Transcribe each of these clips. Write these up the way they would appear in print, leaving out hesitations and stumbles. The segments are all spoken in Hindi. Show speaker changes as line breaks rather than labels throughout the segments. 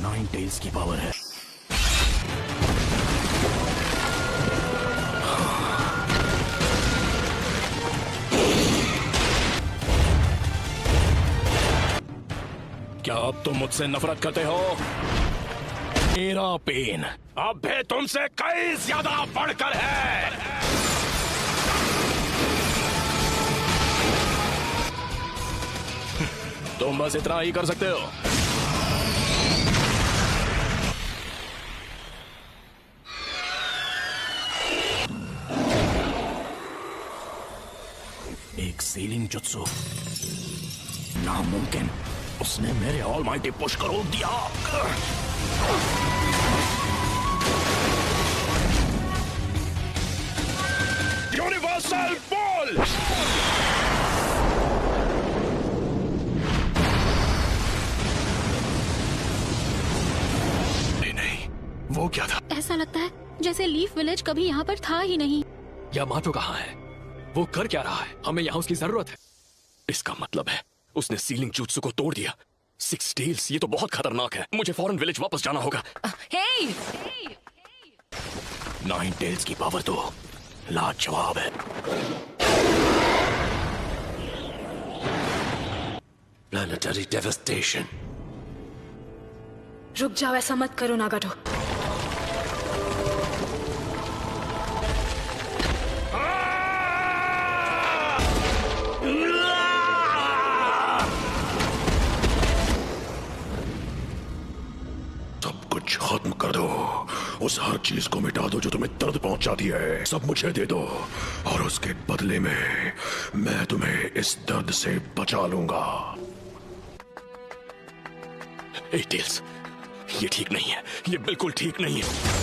नाइन टेल्स की पावर है। क्या अब तुम मुझसे नफरत करते हो? मेरा पेन अब भी तुमसे कई ज्यादा बढ़कर है। तुम बस इतना ही कर सकते हो। एक सीलिंग जुत्सु, नामुमकिन। उसने मेरे ऑलमाइटी पुश को रोक दिया। Universal ball. नहीं, वो क्या था?
ऐसा लगता है जैसे लीफ विलेज कभी यहाँ पर था ही नहीं।
यामाटो कहाँ है? वो कर क्या रहा है? हमें यहाँ उसकी जरूरत है। इसका मतलब है उसने सीलिंग जुत्सु को तोड़ दिया। सिक्स टेल्स, ये तो बहुत खतरनाक है। मुझे फौरन विलेज वापस जाना होगा।
हे!
नाइन टेल्स की पावर तो लाजवाब है। Planetary devastation.
रुक जाओ, ऐसा मत करो नागाटो।
सब कुछ खत्म कर दो। उस हर चीज को मिटा दो जो तुम्हें दर्द पहुंचाती है। सब मुझे दे दो और उसके बदले में मैं तुम्हें इस दर्द से बचा लूंगा।
टेल्स, ये ठीक नहीं है। ये बिल्कुल ठीक नहीं है।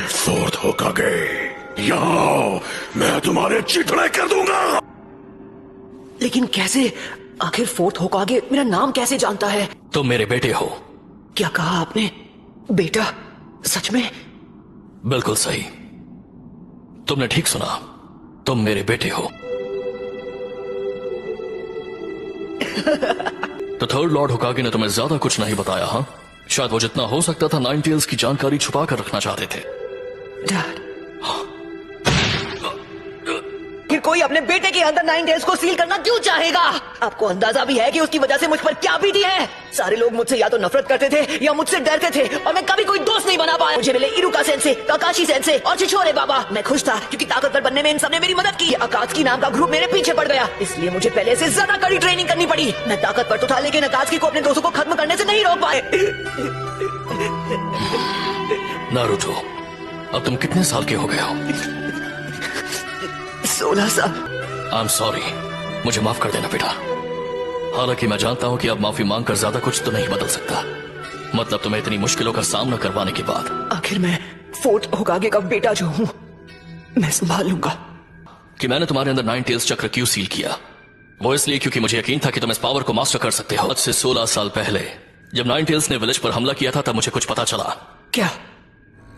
फोर्थ होकागे, यहाँ आओ, मैं तुम्हारे चिथड़े कर दूंगा।
लेकिन कैसे? आखिर फोर्थ होकागे मेरा नाम कैसे जानता है?
तुम मेरे बेटे हो।
क्या कहा आपने? बेटा? सच में?
बिल्कुल सही, तुमने ठीक सुना। तुम मेरे बेटे हो। तो थर्ड लॉर्ड होकागे ने तुम्हें ज्यादा कुछ नहीं बताया? हाँ, शायद वो जितना हो सकता था नाइन टेल्स की जानकारी छुपा कर रखना चाहते थे।
डैड, फिर कोई अपने बेटे के अंदर नाइन टेल्स को सील करना क्यों चाहेगा? आपको अंदाजा भी है कि उसकी वजह से मुझ पर क्या बीती है? सारे लोग मुझसे या तो नफरत करते थे या मुझसे डरते थे और मैं कभी कोई दोस्त नहीं बना पाया। मुझे मिले इरुका सेंसे, काकाशी सेंसे और छिछोरे बाबा। मैं खुश था क्योंकि ताकतवर बनने में इन सबने मेरी मदद की। अकात्सुकी नाम का ग्रुप मेरे पीछे पड़ गया, इसलिए मुझे पहले से ज्यादा कड़ी ट्रेनिंग करनी पड़ी। मैं ताकतवर तो था लेकिन अकात्सुकी को अपने दोस्तों को खत्म करने से नहीं रोक पाए।
नारुतो, अब तुम कितने साल के हो गए हो?
16 साल।
आई एम सॉरी, मुझे माफ कर देना बेटा। हालांकि मैं जानता हूं कि अब माफी मांगकर ज्यादा कुछ तो नहीं बदल सकता। मतलब तुम्हें इतनी मुश्किलों का सामना करवाने के बाद।
आखिर मैं फोर्थ होकागे का बेटा जो हूँ, मैं संभाल लूंगा।
कि मैंने तुम्हारे अंदर नाइन टेल्स चक्र क्यों सील किया, वो इसलिए क्योंकि मुझे यकीन था कि तुम इस पावर को मास्टर कर सकते हो। आज से 16 साल पहले जब नाइन टेल्स ने विलेज पर हमला किया था, तब मुझे कुछ पता चला।
क्या?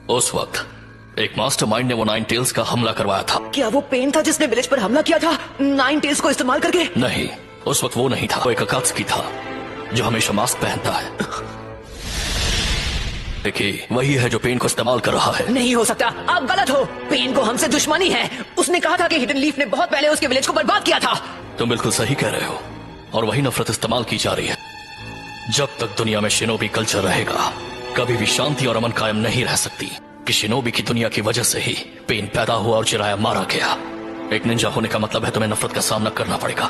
उस वक्त एक मास्टरमाइंड ने वो नाइन टेल्स का हमला करवाया था।
क्या वो पेन था जिसने विलेज पर हमला किया था नाइन टेल्स को इस्तेमाल करके?
नहीं, उस वक्त वो नहीं था। वो एक अकात्सुकी था जो हमेशा मास्क पहनता है। देखिए, वही है जो पेन को इस्तेमाल कर रहा है।
नहीं हो सकता, आप गलत हो। पेन को हमसे दुश्मनी है। उसने कहा था कि हिडन लीफ ने बहुत पहले उसके विलेज को बर्बाद किया था।
तुम बिल्कुल सही कह रहे हो, और वही नफरत इस्तेमाल की जा रही है। जब तक दुनिया में शिनोबी कल्चर रहेगा, कभी भी शांति और अमन कायम नहीं रह सकती। कि शिनोबी की दुनिया की वजह से ही पेन पैदा हुआ और चिराया मारा गया। एक निंजा होने का मतलब है तुम्हें नफरत का सामना करना पड़ेगा,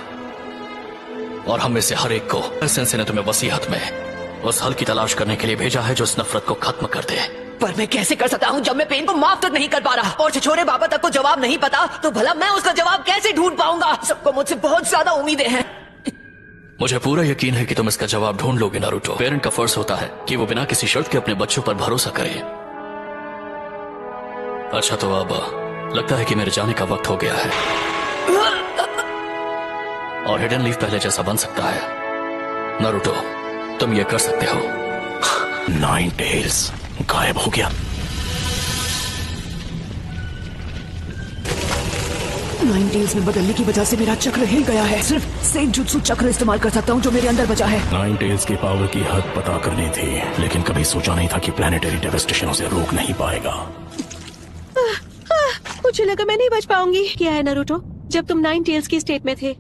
और हम में से हर एक को सेंसे ने तुम्हें वसीयत में उस हल की तलाश करने के लिए भेजा है जो इस नफरत को खत्म कर दे।
पर मैं कैसे कर सकता हूँ जब मैं पेन को माफ तक नहीं कर पा रहा, और छिछोरे बाबा तक को जवाब नहीं पता, तो भला मैं उसका जवाब कैसे ढूंढ पाऊंगा? सबको मुझसे बहुत ज्यादा उम्मीदें हैं।
मुझे पूरा यकीन है कि तुम इसका जवाब ढूंढ लोगे नारुतो। पेरेंट का फर्ज होता है कि वो बिना किसी शर्त के अपने बच्चों पर भरोसा करे। अच्छा, तो अब लगता है कि मेरे जाने का वक्त हो गया है, और हिडन लीफ पहले जैसा बन सकता है। नारुतो, तुम ये कर सकते हो। नाइन टेल्स गायब हो गया।
नाइन टेल्स में बदलने की वजह से मेरा चक्र हिल गया है। सिर्फ सेंजुत्सु चक्र इस्तेमाल कर सकता हूँ जो मेरे अंदर बचा है।
नाइन टेल्स की पावर की हद पता करनी थी, लेकिन कभी सोचा नहीं था कि प्लेनेटरी डेवास्टेशन उसे रोक नहीं पाएगा।
मुझे लगा मैं नहीं बच पाऊंगी। क्या है नारुतो, जब तुम नाइन टेल्स की स्टेट में थे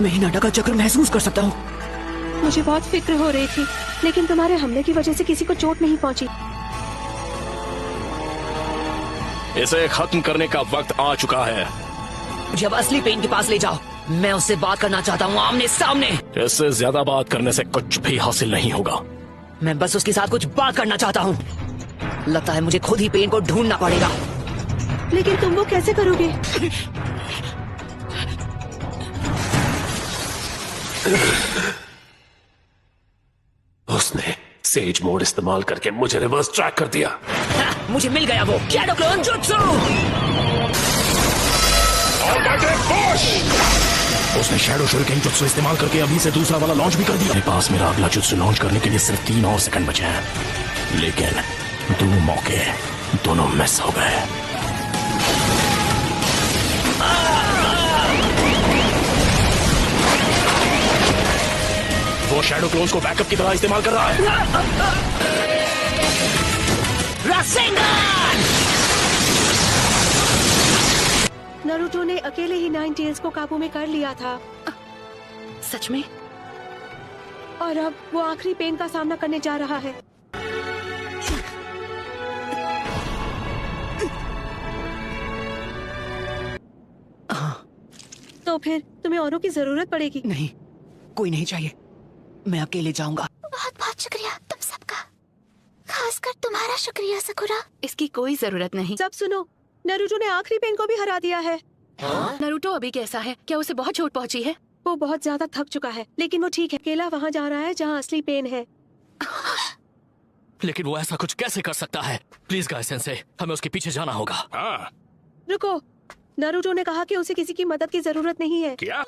मैं हिनाटा का चक्र महसूस कर सकता हूँ।
मुझे बहुत फिक्र हो रही थी, लेकिन तुम्हारे हमले की वजह से किसी को चोट नहीं पहुंची।
इसे खत्म करने का वक्त आ चुका है।
जब असली पेन के पास ले जाओ, मैं उससे बात करना चाहता हूँ आमने सामने।
इससे ज्यादा बात करने से कुछ भी हासिल नहीं होगा।
मैं बस उसके साथ कुछ बात करना चाहता हूँ। लगता है मुझे खुद ही पेन को ढूंढना पड़ेगा।
लेकिन तुम वो कैसे करोगे?
उसने सेज मोड इस्तेमाल करके मुझे रिवर्स ट्रैक कर दिया।
मुझे मिल गया वो शैडो क्लोन जुत्सु।
उसने शैडो शuriken जुत्सु इस्तेमाल करके अभी से दूसरा वाला लॉन्च भी कर दिया। मेरे पास मेरा अगला जुत्सु लॉन्च करने के लिए सिर्फ 3 और सेकंड बचे हैं, लेकिन 2 मौके दोनों मिस हो गए। वो शैडो क्लोन्स को बैकअप की तरह इस्तेमाल कर रहा है।
रासेंगन!
नारुतो ने अकेले ही नाइन टेल्स को काबू में कर लिया था,
सच में?
और अब वो आखिरी पेन का सामना करने जा रहा है। तो फिर तुम्हें औरों की जरूरत पड़ेगी।
नहीं, कोई नहीं चाहिए, मैं अकेले जाऊंगा।
बहुत बहुत शुक्रिया तुम सबका, खासकर तुम्हारा शुक्रिया सकुरा। इसकी कोई जरूरत नहीं।
सब सुनो, नारुतो ने आखिरी पेन को भी हरा दिया है।
नारुतो अभी कैसा है? क्या उसे बहुत चोट पहुंची है?
वो बहुत ज्यादा थक चुका है, लेकिन वो ठीक है। अकेला वहाँ जा रहा है जहाँ असली पेन है।
लेकिन वो ऐसा कुछ कैसे कर सकता है? प्लीज गाय सेंसे, हमें उसके पीछे जाना होगा।
रुको, नारुतो ने कहा कि उसे किसी की मदद की जरूरत नहीं है।
क्या?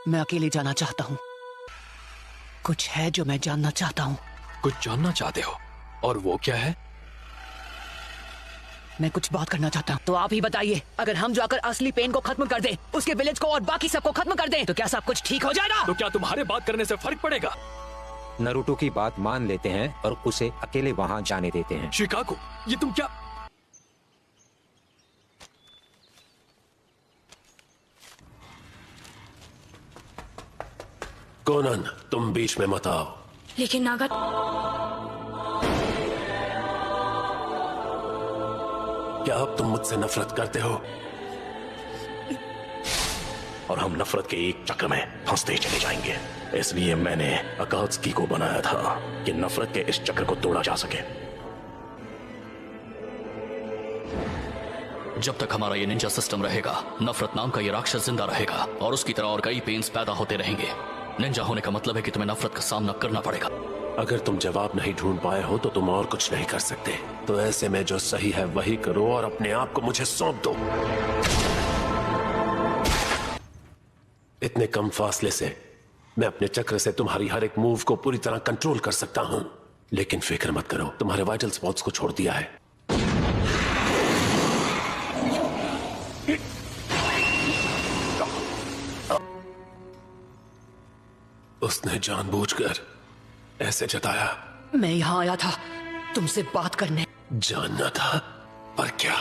मैं अकेले जाना चाहता हूँ। कुछ है जो मैं जानना चाहता हूँ।
कुछ जानना चाहते हो? और वो क्या है?
मैं कुछ बात करना चाहता हूँ। तो आप ही बताइए, अगर हम जाकर असली पेन को खत्म कर दें, उसके विलेज को और बाकी सबको खत्म कर दें, तो क्या सब कुछ ठीक हो जाएगा?
तो क्या तुम्हारे बात करने से फर्क पड़ेगा?
नारुतो की बात मान लेते हैं और उसे अकेले वहां जाने देते हैं।
शिकागो, ये तुम क्या?
कोनन, तुम बीच में मत आओ।
लेकिन नागा,
क्या अब तुम मुझसे नफरत करते हो? और हम नफरत के एक चक्र में फंसते चले जाएंगे। इसलिए मैंने अकात्सुकी को बनाया था कि नफरत के इस चक्र को तोड़ा जा सके। जब तक हमारा ये निंजा सिस्टम रहेगा, नफरत नाम का ये राक्षस जिंदा रहेगा और उसकी तरह और कई पेन्स पैदा होते रहेंगे। निंजा होने का मतलब है कि तुम्हें नफरत का सामना करना पड़ेगा। अगर तुम जवाब नहीं ढूंढ पाए हो तो तुम और कुछ नहीं कर सकते। तो ऐसे में जो सही है वही करो और अपने आप को मुझे सौंप दो। इतने कम फासले से मैं अपने चक्र से तुम्हारी हर एक मूव को पूरी तरह कंट्रोल कर सकता हूं। लेकिन फिक्र मत करो, तुम्हारे वाइटल स्पॉट्स को छोड़ दिया है। उसने जानबूझकर ऐसे जताया।
मैं यहाँ आया था तुमसे बात करने।
जानना था, पर क्या?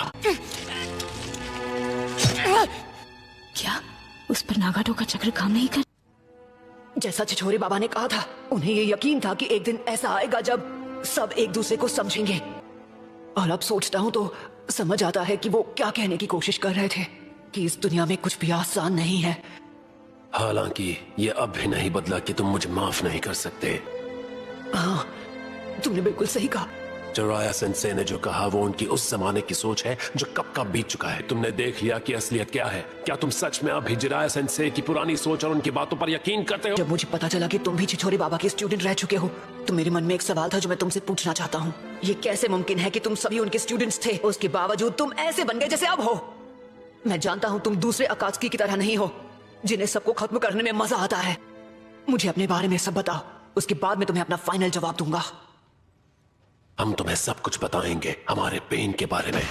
क्या उस पर नागाटो का चक्र काम नहीं कर?
जैसा छिछोरे बाबा ने कहा था, उन्हें ये यकीन था कि एक दिन ऐसा आएगा जब सब एक दूसरे को समझेंगे। और अब सोचता हूँ तो समझ आता है कि वो क्या कहने की कोशिश कर रहे थे, कि इस दुनिया में कुछ भी आसान नहीं है।
हालांकि ये अब भी नहीं बदला कि तुम मुझे माफ नहीं कर सकते।
हाँ, तुमने बिल्कुल सही कहा।
जिराया सेंसे ने जो कहा वो उनकी उस जमाने की सोच है जो कब का बीत चुका है। तुमने देख लिया कि असलियत क्या है। क्या तुम सच में अभी जिराया सेंसे की पुरानी सोच और उनकी बातों पर यकीन करते हो?
जब मुझे पता चला कि तुम भी छिछोरे बाबा के स्टूडेंट रह चुके हो, तो मेरे मन में एक सवाल था जो मैं तुमसे पूछना चाहता हूँ। ये कैसे मुमकिन है कि तुम सभी उनके स्टूडेंट्स थे, उसके बावजूद तुम ऐसे बन गए जैसे अब हो? मैं जानता हूँ तुम दूसरे अकात्सुकी की तरह नहीं हो, जिन्हें सबको खत्म करने में मजा आता है। मुझे अपने बारे में सब बताओ, उसके बाद मैं तुम्हें अपना फाइनल जवाब दूंगा।
हम तुम्हें सब कुछ बताएंगे हमारे पेन के बारे में।